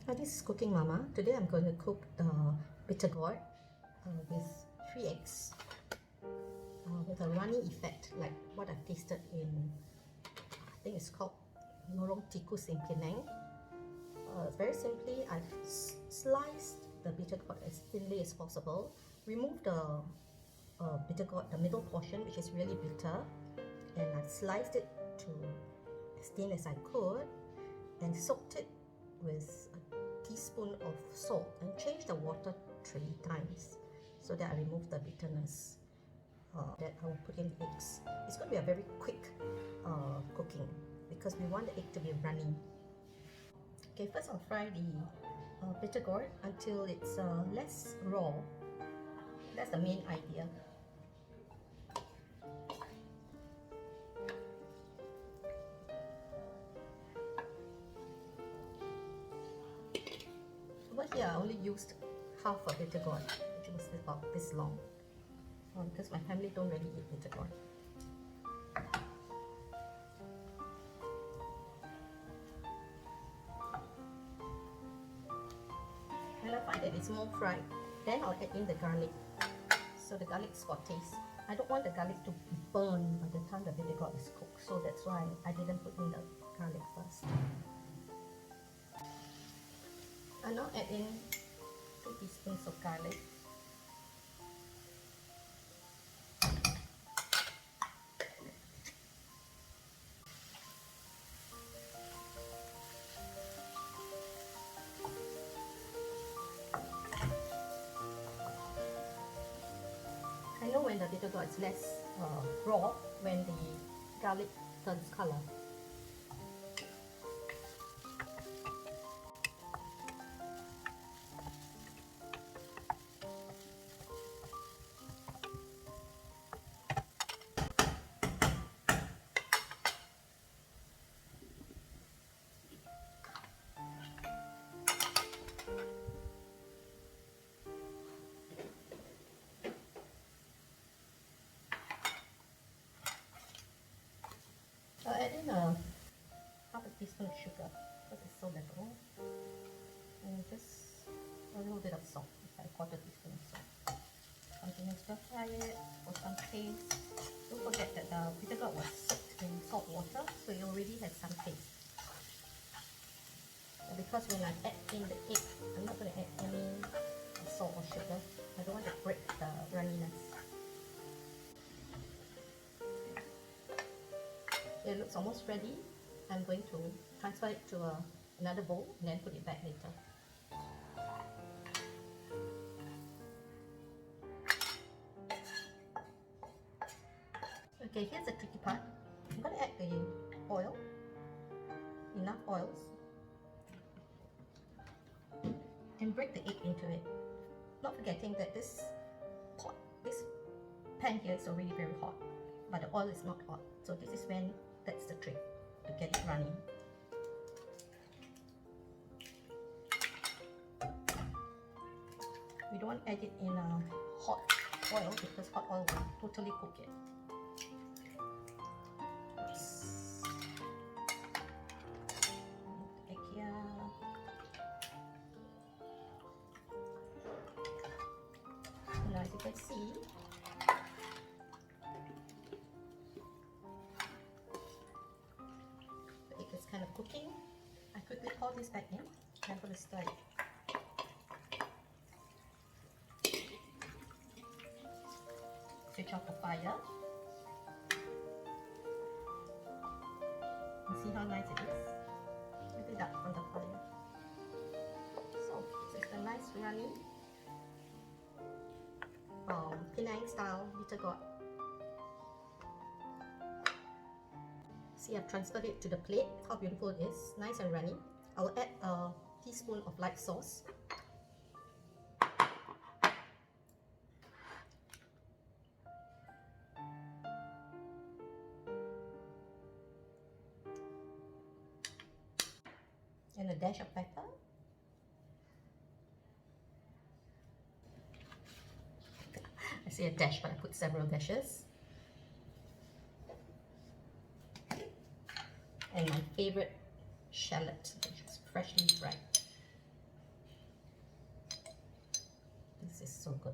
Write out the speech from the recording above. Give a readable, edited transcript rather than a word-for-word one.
Hi, this is Cooking Mama. Today I'm going to cook the BITTERGUORD with 3 eggs with a runny effect like what I've tasted in, I think it's called Lorong Tikus in Penang. Very simply, I've sliced the BITTERGUORD as thinly as possible, removed the BITTERGUORD, the middle portion, which is really bitter, and I've sliced it to as thin as I could and soaked it with a teaspoon of salt and changed the water 3 times so that I remove the bitterness. That I will put in the eggs. It's going to be a very quick cooking because we want the egg to be runny. Okay, first I'll fry the BITTERGUORD until it's less raw. That's the main idea. Over here I only used half a BITTERGUORD, which was about this long, because my family don't really eat BITTERGUORD. When I find that it's more fried, then I'll add in the garlic. So the garlic's got taste. I don't want the garlic to burn by the time the BITTERGUORD is cooked, so that's why I didn't put in the garlic first. I now add in 2 teaspoons of garlic. I know when the BITTERGUORD is less raw when the garlic turns color. I'll add in half a teaspoon of sugar because it's so little, and just a little bit of salt, like a 1/4 teaspoon of salt. Continue to stir fry it for some taste. Don't forget that the BITTERGUORD was soaked in salt water, so it already has some taste. And because when I add in the egg, I'm not going to add any salt or sugar. I don't want to break the runniness. It looks almost ready. I'm going to transfer it to another bowl and then put it back later. Okay, here's the tricky part. I'm going to add the oil, enough oils, and break the egg into it. Not forgetting that this pan here is already very hot, but the oil is not hot. So this is when that's the trick to get it running. We don't want to add it in a hot oil because hot oil will totally cook it. Egg here. Now as you can see, it's kind of cooking. I quickly pour this back in. I'm going to stir it. Switch off the fire. And see how nice it is. Lift it up from the fire. So this is the nice runny Penang style BITTERGUORD. See, I've transferred it to the plate. How beautiful it is, nice and runny. I will add a teaspoon of light sauce. And a dash of pepper. I say a dash, but I put several dashes. And my favorite shallot, which is freshly fried. This is so good.